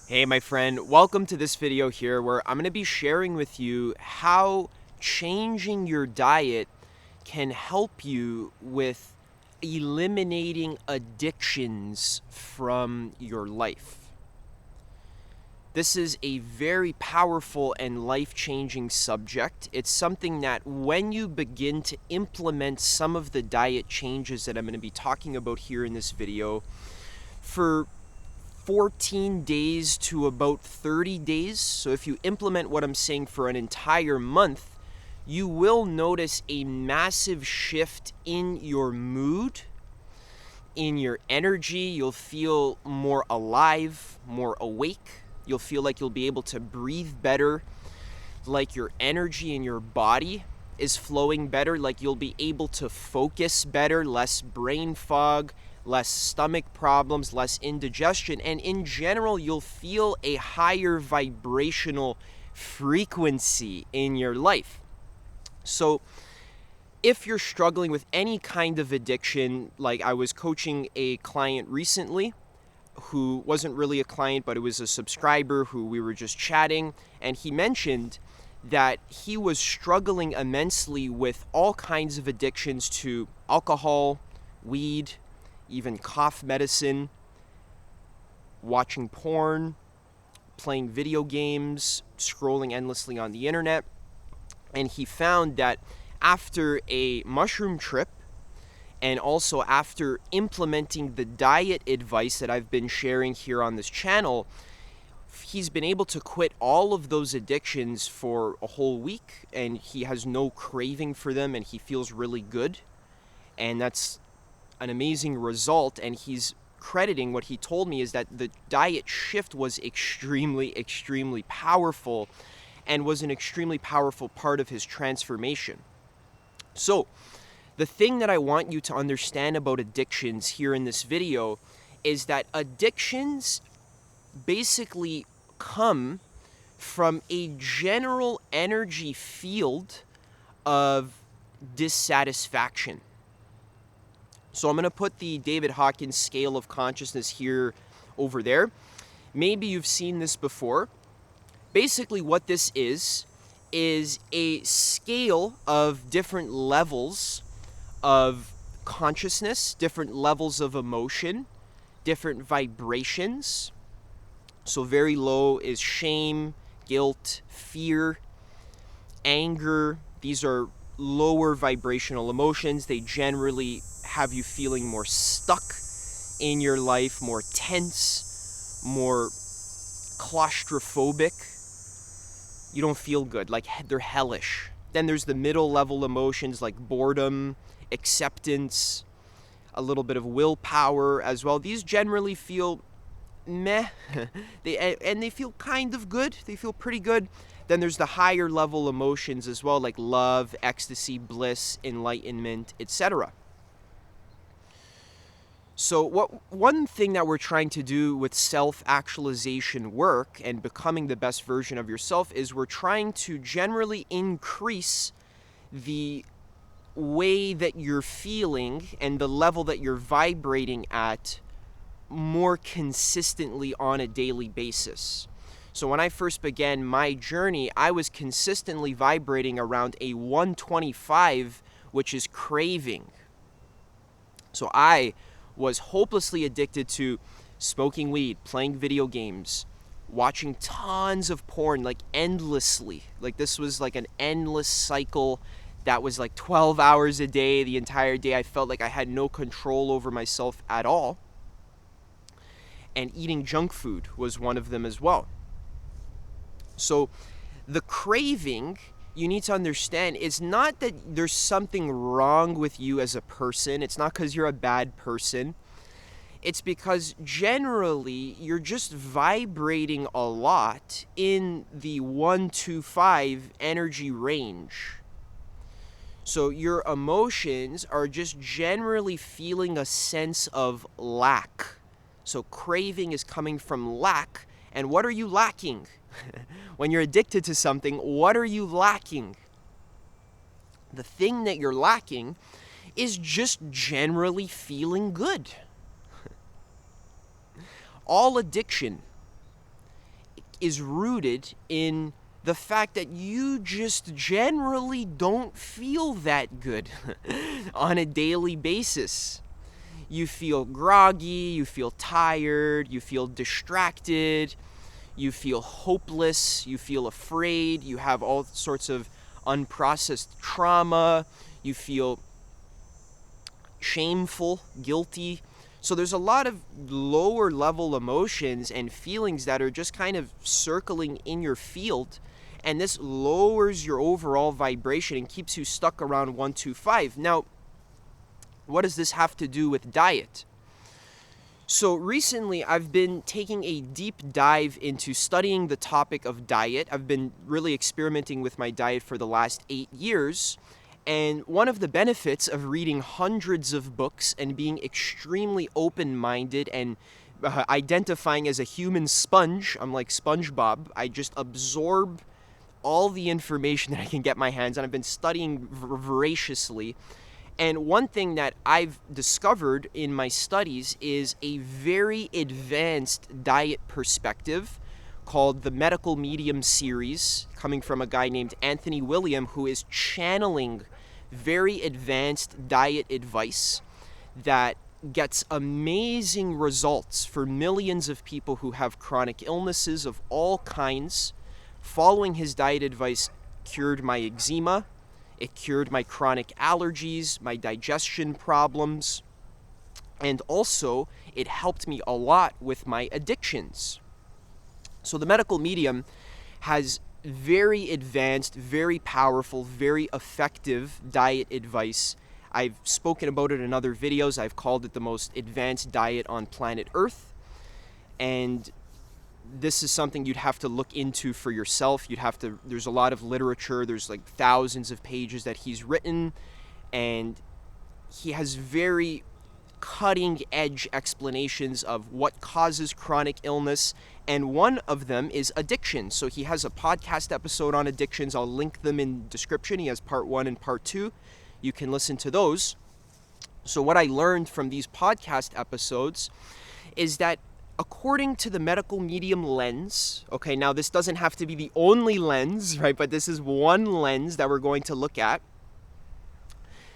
Hey my friend, welcome to this video here where I'm going to be sharing with you how changing your diet can help you with eliminating addictions from your life. This is a very powerful and life-changing subject. It's something that when you begin to implement some of the diet changes that I'm going to be talking about here in this video, for 14 days to about 30 days. So if you implement what I'm saying for an entire month, you will notice a massive shift in your mood, in your energy. You'll feel more alive, more awake. You'll feel like you'll be able to breathe better, like your energy in your body is flowing better, like you'll be able to focus better, less brain fog, less stomach problems, less indigestion, and in general, you'll feel a higher vibrational frequency in your life. So, if you're struggling with any kind of addiction, like I was coaching a client recently who wasn't really a client, but it was a subscriber who we were just chatting, and he mentioned that he was struggling immensely with all kinds of addictions to alcohol, weed, even cough medicine, watching porn, playing video games, scrolling endlessly on the internet. And he found that after a mushroom trip and also after implementing the diet advice that I've been sharing here on this channel, he's been able to quit all of those addictions for a whole week, and he has no craving for them, and he feels really good. And that's an amazing result, and he's crediting what he told me is that the diet shift was extremely powerful and was an extremely powerful part of his transformation. So, the thing that I want you to understand about addictions here in this video is that addictions basically come from a general energy field of dissatisfaction. So I'm going to put the David Hawkins scale of consciousness here over there. Maybe you've seen this before. Basically what this is a scale of different levels of consciousness, different levels of emotion, different vibrations. So very low is shame, guilt, fear, anger. These are lower vibrational emotions. They generally have you feeling more stuck in your life, more tense, more claustrophobic. You don't feel good, like they're hellish. Then there's the middle level emotions like boredom, acceptance, a little bit of willpower as well. These generally feel meh, they feel kind of good. They feel pretty good. Then there's the higher level emotions as well, like love, ecstasy, bliss, enlightenment, etc. So one thing that we're trying to do with self-actualization work and becoming the best version of yourself is we're trying to generally increase the way that you're feeling and the level that you're vibrating at more consistently on a daily basis. So when I first began my journey, I was consistently vibrating around a 125, which is craving. So I was hopelessly addicted to smoking weed, playing video games, watching tons of porn, like endlessly. Like this was like an endless cycle that was like 12 hours a day, the entire day. I felt like I had no control over myself at all. And eating junk food was one of them as well. So the craving, you need to understand, is not that there's something wrong with you as a person. It's not because you're a bad person. It's because generally you're just vibrating a lot in the 1-5 energy range. So your emotions are just generally feeling a sense of lack. So craving is coming from lack. And what are you lacking? When you're addicted to something, what are you lacking? The thing that you're lacking is just generally feeling good. All addiction is rooted in the fact that you just generally don't feel that good on a daily basis. You feel groggy, you feel tired, you feel distracted, you feel hopeless, you feel afraid, you have all sorts of unprocessed trauma, you feel shameful, guilty. So there's a lot of lower level emotions and feelings that are just kind of circling in your field, and this lowers your overall vibration and keeps you stuck around 125. Now, what does this have to do with diet? So recently I've been taking a deep dive into studying the topic of diet. I've been really experimenting with my diet for the last 8 years. And one of the benefits of reading hundreds of books and being extremely open-minded and identifying as a human sponge, I'm like SpongeBob, I just absorb all the information that I can get my hands on. I've been studying voraciously. And one thing that I've discovered in my studies is a very advanced diet perspective called the Medical Medium series, coming from a guy named Anthony William, who is channeling very advanced diet advice that gets amazing results for millions of people who have chronic illnesses of all kinds. Following his diet advice cured my eczema, it cured my chronic allergies, my digestion problems, and also it helped me a lot with my addictions. So the Medical Medium has very advanced, very powerful, very effective diet advice. I've spoken about it in other videos. I've called it the most advanced diet on planet Earth. And this is something you'd have to look into for yourself. There's a lot of literature. There's like thousands of pages that he's written. And he has very cutting edge explanations of what causes chronic illness, and one of them is addiction. So he has a podcast episode on addictions. I'll link them in the description. He has part 1 and part 2. You can listen to those. So what I learned from these podcast episodes is that according to the Medical Medium lens, okay, now this doesn't have to be the only lens, right, but this is one lens that we're going to look at.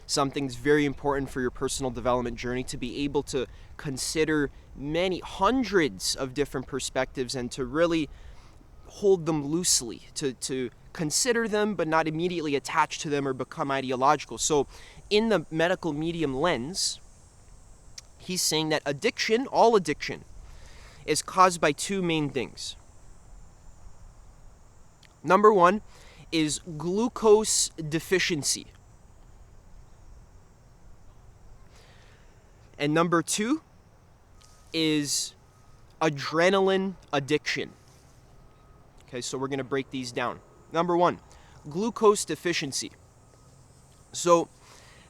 Something's very important for your personal development journey, to be able to consider hundreds of different perspectives and to really hold them loosely, to consider them but not immediately attach to them or become ideological. So in the Medical Medium lens, he's saying that addiction, all addiction, is caused by two main things. Number one is glucose deficiency. And number two is adrenaline addiction. Okay, so we're going to break these down. Number one, glucose deficiency. So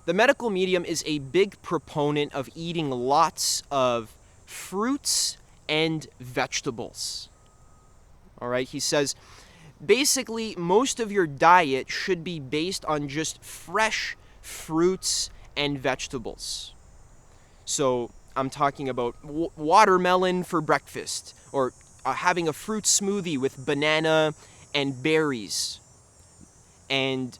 the Medical Medium is a big proponent of eating lots of fruits and vegetables. All right, he says basically most of your diet should be based on just fresh fruits and vegetables. So I'm talking about watermelon for breakfast, or having a fruit smoothie with banana and berries, and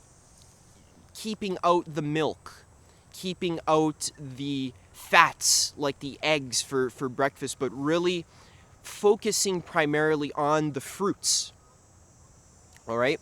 keeping out the milk, keeping out the fats like the eggs for breakfast, but really focusing primarily on the fruits. All right?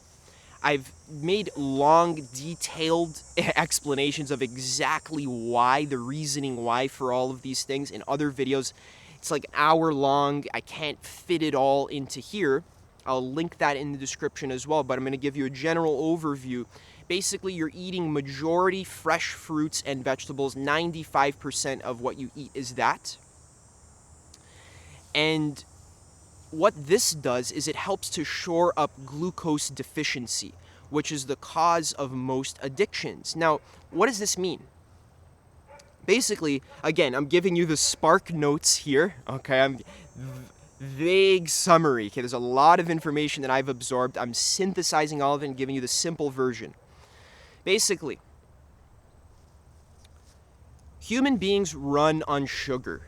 I've made long, detailed explanations of exactly why, the reasoning why for all of these things in other videos. It's like an hour long. I can't fit it all into here. I'll link that in the description as well, but I'm going to give you a general overview. Basically, you're eating majority fresh fruits and vegetables. 95% of what you eat is that. And what this does is it helps to shore up glucose deficiency, which is the cause of most addictions. Now, what does this mean? Basically, again, I'm giving you the spark notes here, okay? Vague summary, okay? There's a lot of information that I've absorbed. I'm synthesizing all of it and giving you the simple version. Basically, human beings run on sugar,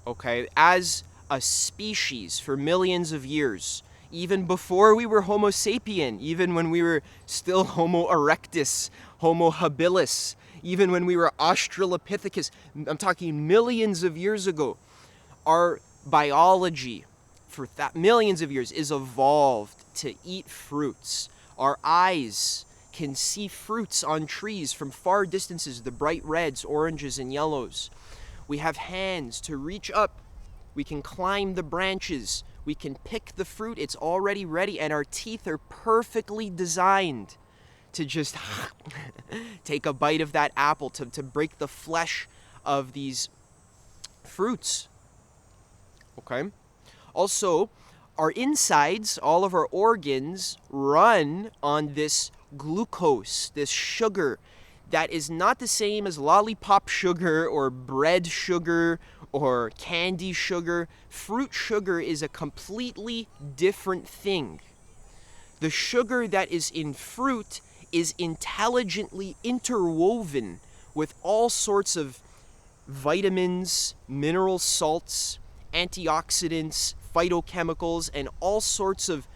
okay? As a species for millions of years, even before we were Homo sapien, even when we were still Homo erectus, Homo habilis, even when we were Australopithecus. I'm talking millions of years ago. Our biology for millions of years is evolved to eat fruits. Our eyes can see fruits on trees from far distances, the bright reds, oranges, and yellows. We have hands to reach up. We can climb the branches. We can pick the fruit. It's already ready, and our teeth are perfectly designed to just take a bite of that apple, to break the flesh of these fruits. Okay? Also, our insides, all of our organs, run on this glucose, this sugar that is not the same as lollipop sugar or bread sugar or candy sugar. Fruit sugar is a completely different thing. The sugar that is in fruit is intelligently interwoven with all sorts of vitamins, mineral salts, antioxidants, phytochemicals, and all sorts of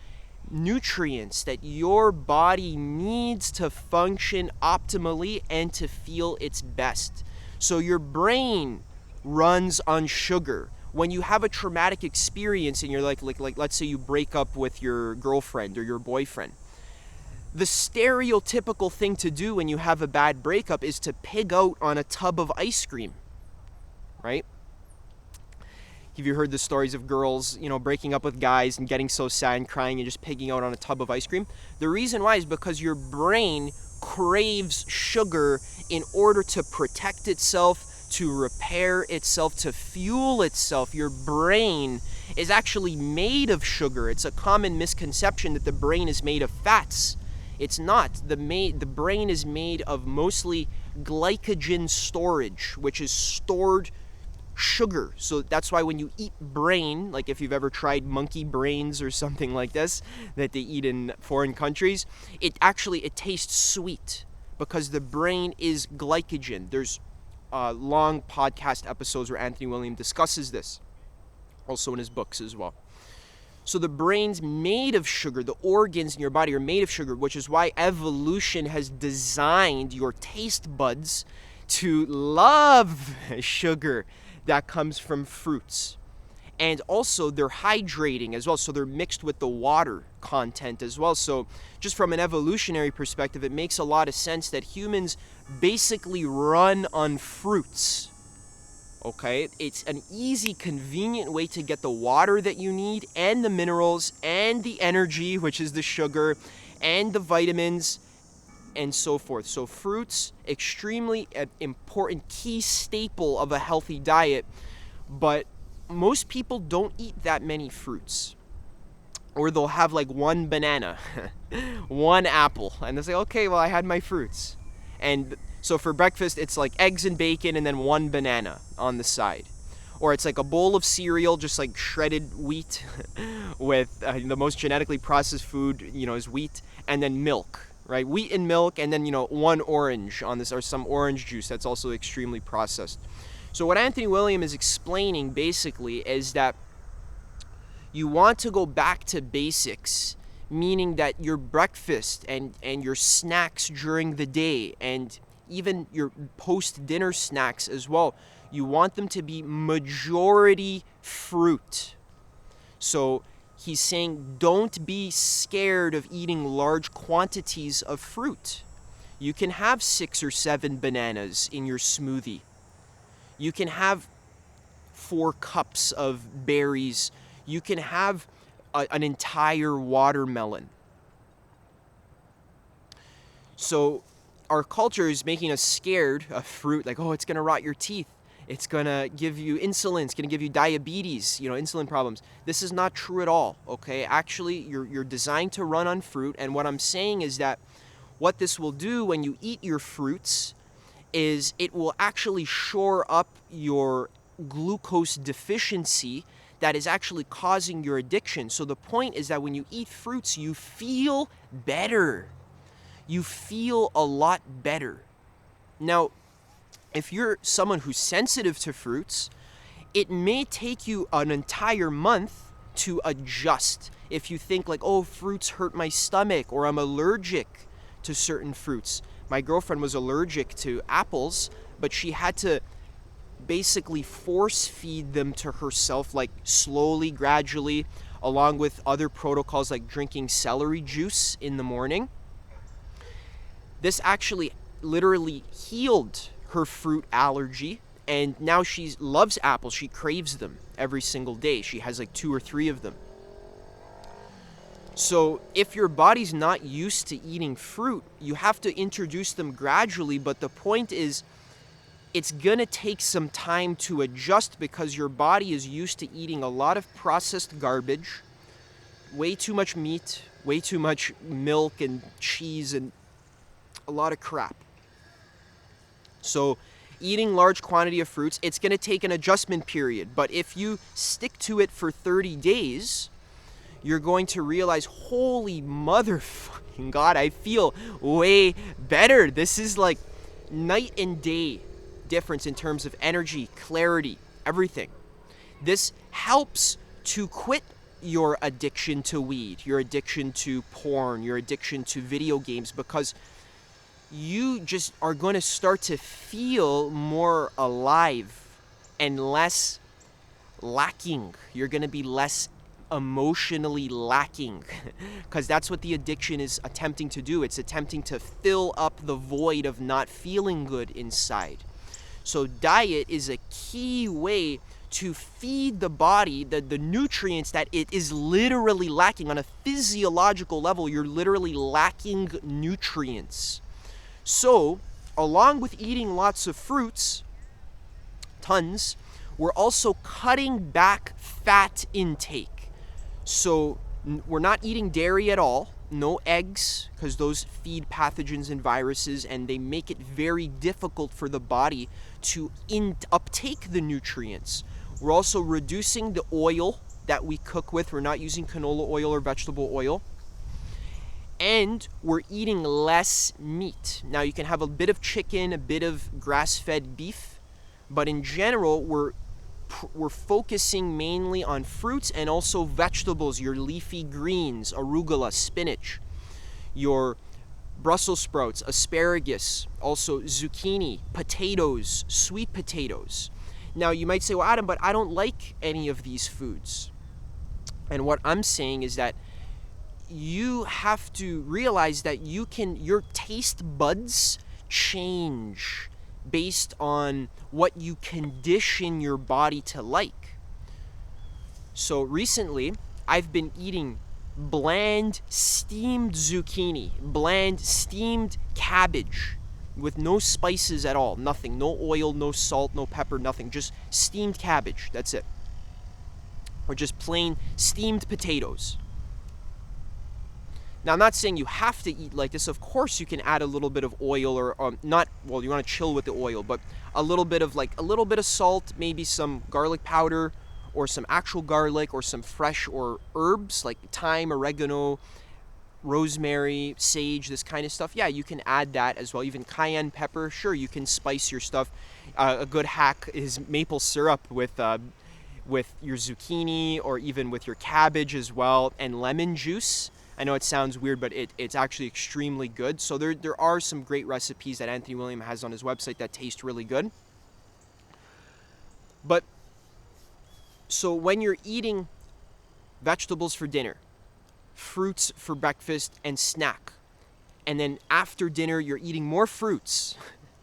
nutrients that your body needs to function optimally and to feel its best. So your brain runs on sugar. When you have a traumatic experience and you're like let's say you break up with your girlfriend or your boyfriend, the stereotypical thing to do when you have a bad breakup is to pig out on a tub of ice cream, right? Have you heard the stories of girls, breaking up with guys and getting so sad and crying and just pigging out on a tub of ice cream? The reason why is because your brain craves sugar in order to protect itself, to repair itself, to fuel itself. Your brain is actually made of sugar. It's a common misconception that the brain is made of fats. It's not. The brain is made of mostly glycogen storage, which is stored sugar. So that's why when you eat brain, like if you've ever tried monkey brains or something like this that they eat in foreign countries, it tastes sweet because the brain is glycogen. There's long podcast episodes where Anthony William discusses this, also in his books as well. So the brain's made of sugar. The organs in your body are made of sugar, which is why evolution has designed your taste buds to love sugar that comes from fruits. And also they're hydrating as well, so they're mixed with the water content as well. So just from an evolutionary perspective, it makes a lot of sense that humans basically run on fruits. Okay, it's an easy, convenient way to get the water that you need and the minerals and the energy, which is the sugar, and the vitamins and so forth. So fruits, extremely important, key staple of a healthy diet, but most people don't eat that many fruits. Or they'll have like one banana, one apple, and they'll say, okay, well, I had my fruits. And so for breakfast, it's like eggs and bacon and then one banana on the side. Or it's like a bowl of cereal, just like shredded wheat with the most genetically processed food, is wheat, and then milk, right? Wheat and milk, and then, one orange on this, or some orange juice that's also extremely processed. So what Anthony William is explaining basically is that you want to go back to basics, meaning that your breakfast and your snacks during the day and even your post-dinner snacks as well, you want them to be majority fruit. So he's saying don't be scared of eating large quantities of fruit. You can have 6 or 7 bananas in your smoothie. You can have 4 cups of berries. You can have an entire watermelon. So our culture is making us scared of fruit, like, oh, it's going to rot your teeth. It's going to give you insulin. It's going to give you diabetes, insulin problems. This is not true at all, okay? Actually, you're designed to run on fruit, and what I'm saying is that what this will do when you eat your fruits is it will actually shore up your glucose deficiency that is actually causing your addiction. So the point is that when you eat fruits, you feel better. You feel a lot better. Now, if you're someone who's sensitive to fruits, it may take you an entire month to adjust. If you think like, oh, fruits hurt my stomach, or I'm allergic to certain fruits. My girlfriend was allergic to apples, but she had to basically force feed them to herself, like slowly, gradually, along with other protocols like drinking celery juice in the morning. This actually literally healed her fruit allergy, and now she loves apples. She craves them every single day. She has like 2 or 3 of them. So if your body's not used to eating fruit, you have to introduce them gradually, but the point is it's gonna take some time to adjust because your body is used to eating a lot of processed garbage, way too much meat, way too much milk and cheese, and a lot of crap. So eating large quantity of fruits, it's going to take an adjustment period. But if you stick to it for 30 days, you're going to realize, holy motherfucking God, I feel way better. This is like night and day difference in terms of energy, clarity, everything. This helps to quit your addiction to weed, your addiction to porn, your addiction to video games, because you just are going to start to feel more alive and less lacking. You're going to be less emotionally lacking because that's what the addiction is attempting to do. It's attempting to fill up the void of not feeling good inside. So diet is a key way to feed the body the nutrients that it is literally lacking. On a physiological level, you're literally lacking nutrients. So, along with eating lots of fruits, tons, we're also cutting back fat intake. So, we're not eating dairy at all, no eggs, because those feed pathogens and viruses, and they make it very difficult for the body to uptake the nutrients. We're also reducing the oil that we cook with. We're not using canola oil or vegetable oil. And we're eating less meat. Now you can have a bit of chicken, a bit of grass-fed beef, but in general we're focusing mainly on fruits and also vegetables, your leafy greens, arugula, spinach, your Brussels sprouts, asparagus, also zucchini, potatoes, sweet potatoes. Now you might say, well, Adam, but I don't like any of these foods. And what I'm saying is that you have to realize that your taste buds change based on what you condition your body to like. So recently, I've been eating bland steamed zucchini, bland steamed cabbage with no spices at all, nothing, no oil, no salt, no pepper, nothing, just steamed cabbage, that's it. Or just plain steamed potatoes. Now, I'm not saying you have to eat like this. Of course, you can add a little bit of oil or not, well, you want to chill with the oil, but a little bit of salt, maybe some garlic powder or some actual garlic or some fresh or herbs like thyme, oregano, rosemary, sage, this kind of stuff. Yeah, you can add that as well. Even cayenne pepper. Sure, you can spice your stuff. A good hack is maple syrup with your zucchini or even with your cabbage as well, and lemon juice. I know it sounds weird, but it's actually extremely good. So there are some great recipes that Anthony William has on his website that taste really good. But so when you're eating vegetables for dinner, fruits for breakfast and snack, and then after dinner you're eating more fruits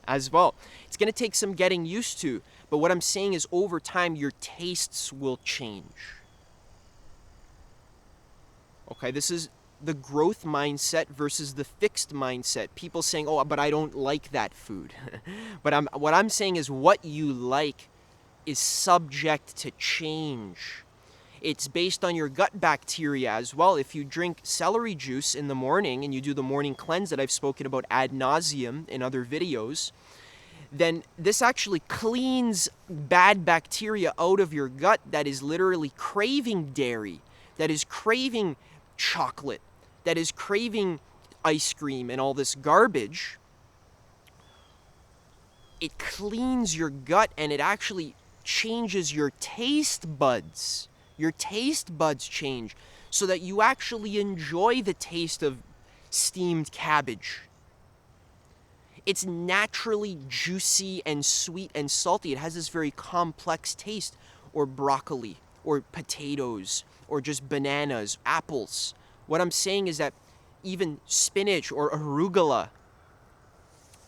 as well, it's going to take some getting used to. But what I'm saying is over time your tastes will change. Okay, this is the growth mindset versus the fixed mindset. People saying, oh, but I don't like that food. But what I'm saying is what you like is subject to change. It's based on your gut bacteria as well. If you drink celery juice in the morning and you do the morning cleanse that I've spoken about ad nauseum in other videos, then this actually cleans bad bacteria out of your gut that is literally craving dairy, that is craving chocolate, that is craving ice cream and all this garbage. It cleans your gut and it actually changes your taste buds Your taste buds change so that you actually enjoy the taste of steamed cabbage. It's naturally juicy and sweet and salty. It has this very complex taste. Or broccoli, or potatoes, or just bananas, apples. What I'm saying is that even spinach or arugula,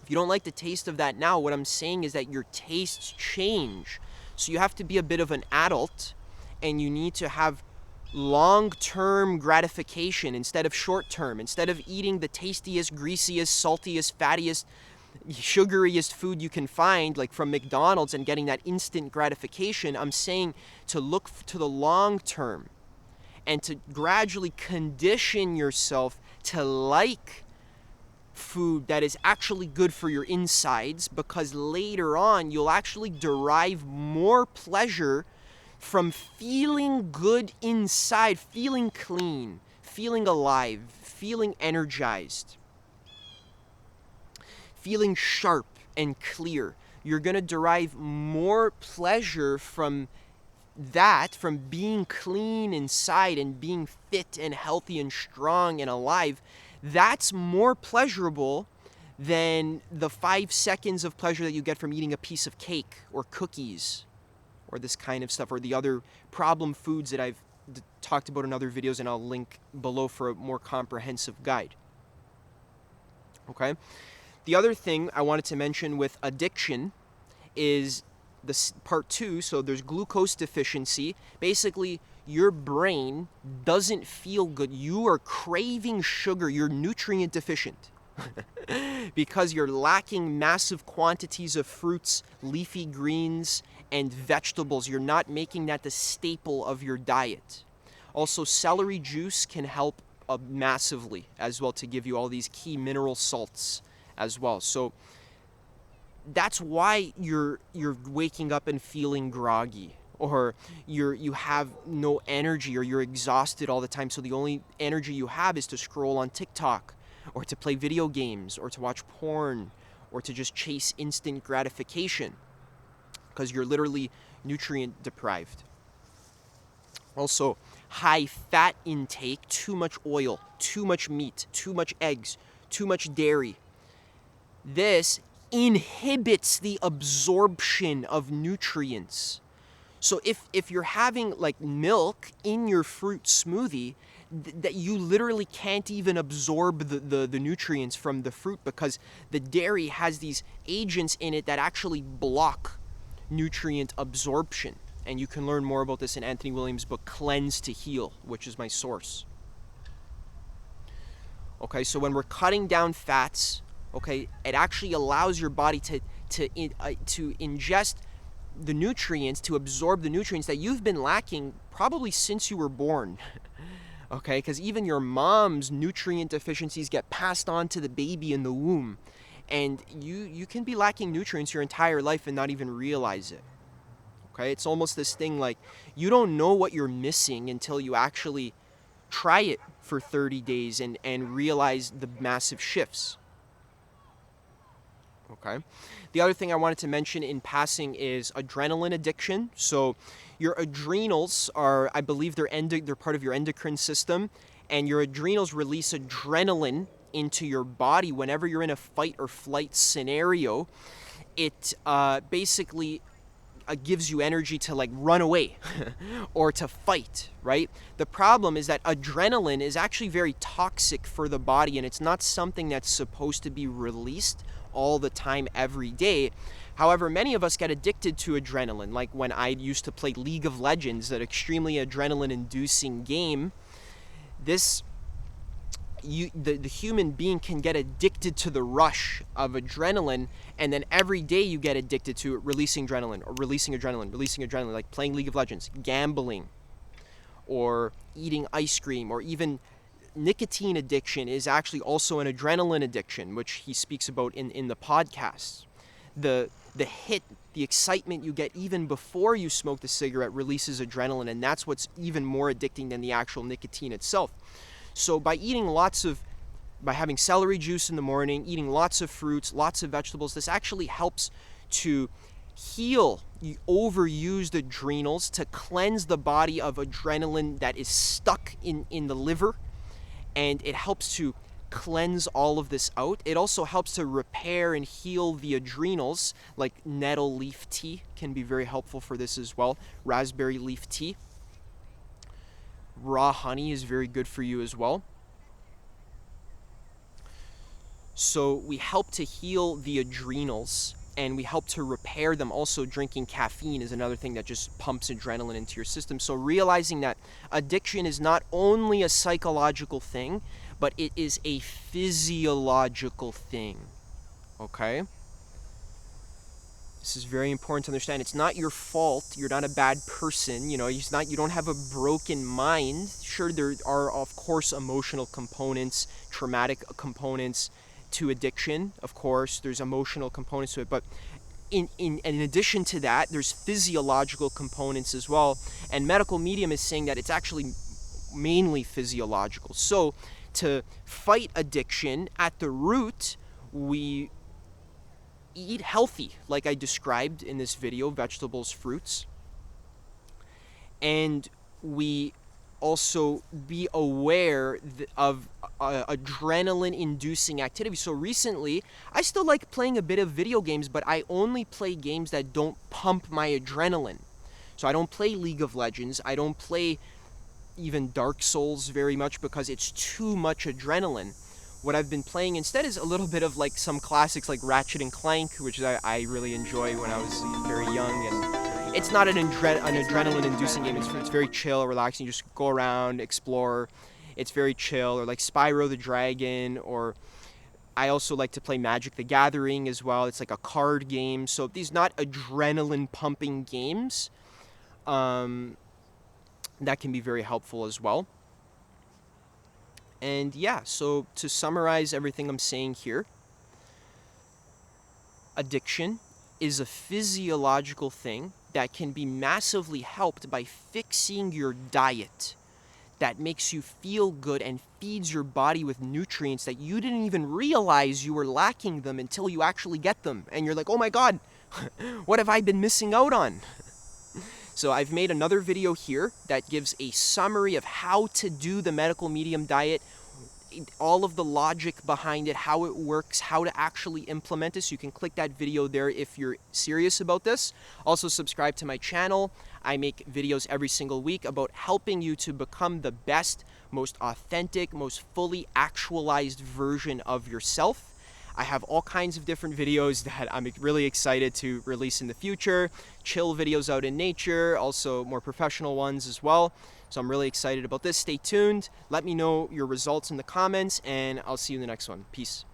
if you don't like the taste of that now, what I'm saying is that your tastes change. So you have to be a bit of an adult, and you need to have long-term gratification instead of short-term. Instead of eating the tastiest, greasiest, saltiest, fattiest, sugariest food you can find, like from McDonald's, and getting that instant gratification, I'm saying to look to the long term and to gradually condition yourself to like food that is actually good for your insides, because later on you'll actually derive more pleasure from feeling good inside, feeling clean, feeling alive, feeling energized, feeling sharp and clear. You're going to derive more pleasure from that, from being clean inside and being fit and healthy and strong and alive. That's more pleasurable than the 5 seconds of pleasure that you get from eating a piece of cake or cookies or this kind of stuff, or the other problem foods that I've talked about in other videos, and I'll link below for a more comprehensive guide. Okay? The other thing I wanted to mention with addiction is this part 2. So there's glucose deficiency. Basically, your brain doesn't feel good. You are craving sugar. You're nutrient deficient because you're lacking massive quantities of fruits, leafy greens, and vegetables. You're not making that the staple of your diet. Also, celery juice can help massively as well to give you all these key mineral salts as well. So that's why you're waking up and feeling groggy, or you have no energy, or you're exhausted all the time. So the only energy you have is to scroll on TikTok, or to play video games, or to watch porn, or to just chase instant gratification, because you're literally nutrient deprived. Also, high fat intake, too much oil, too much meat, too much eggs, too much dairy. This inhibits the absorption of nutrients. So if you're having like milk in your fruit smoothie, that you literally can't even absorb the nutrients from the fruit, because the dairy has these agents in it that actually block nutrient absorption. And you can learn more about this in Anthony Williams' book, Cleanse to Heal, which is my source. Okay, so when we're cutting down fats, okay, it actually allows your body to ingest the nutrients, to absorb the nutrients that you've been lacking probably since you were born. Okay, because even your mom's nutrient deficiencies get passed on to the baby in the womb. And you can be lacking nutrients your entire life and not even realize it. Okay, it's almost this thing like you don't know what you're missing until you actually try it for 30 days and realize the massive shifts. Okay. The other thing I wanted to mention in passing is adrenaline addiction. So your adrenals are, I believe they're part of your endocrine system, and your adrenals release adrenaline into your body whenever you're in a fight or flight scenario. It basically gives you energy to like run away or to fight, right? The problem is that adrenaline is actually very toxic for the body, and it's not something that's supposed to be released all the time every day. However, many of us get addicted to adrenaline. Like when I used to play League of Legends, that extremely adrenaline-inducing game, the human being can get addicted to the rush of adrenaline, and then every day you get addicted to it, releasing adrenaline, like playing League of Legends, gambling, or eating ice cream, or even nicotine addiction is actually also an adrenaline addiction, which he speaks about in the podcast. The hit, the excitement you get even before you smoke the cigarette releases adrenaline, and that's what's even more addicting than the actual nicotine itself. So by having celery juice in the morning, eating lots of fruits, lots of vegetables, this actually helps to heal overused adrenals, to cleanse the body of adrenaline that is stuck in the liver, and it helps to cleanse all of this out. It also helps to repair and heal the adrenals, like nettle leaf tea can be very helpful for this as well. Raspberry leaf tea. Raw honey is very good for you as well. So we help to heal the adrenals, and we help to repair them. Also, drinking caffeine is another thing that just pumps adrenaline into your system. So realizing that addiction is not only a psychological thing, but it is a physiological thing, okay? This is very important to understand. It's not your fault. You're not a bad person. You know, you don't have a broken mind. Sure, there are, of course, emotional components, traumatic components to addiction. Of course, there's emotional components to it. But in addition to that, there's physiological components as well. And medical medium is saying that it's actually mainly physiological. So to fight addiction at the root, we eat healthy, like I described in this video, vegetables, fruits. And we also be aware of adrenaline-inducing activity. So recently, I still like playing a bit of video games, but I only play games that don't pump my adrenaline. So I don't play League of Legends. I don't play even Dark Souls very much because it's too much adrenaline. What I've been playing instead is a little bit of like some classics like Ratchet and Clank, which I really enjoy when I was very young. And it's not an adrenaline-inducing game. It's very chill, relaxing. You just go around, explore. It's very chill. Or like Spyro the Dragon, or I also like to play Magic the Gathering as well. It's like a card game. So these not adrenaline-pumping games, that can be very helpful as well. And yeah, so to summarize everything I'm saying here, addiction is a physiological thing that can be massively helped by fixing your diet that makes you feel good and feeds your body with nutrients that you didn't even realize you were lacking them until you actually get them. And you're like, oh my God, what have I been missing out on? So I've made another video here that gives a summary of how to do the medical medium diet, all of the logic behind it, how it works, how to actually implement this. You can click that video there if you're serious about this. Also subscribe to my channel. I make videos every single week about helping you to become the best, most authentic, most fully actualized version of yourself. I have all kinds of different videos that I'm really excited to release in the future. Chill videos out in nature, also more professional ones as well. So I'm really excited about this. Stay tuned. Let me know your results in the comments, and I'll see you in the next one. Peace.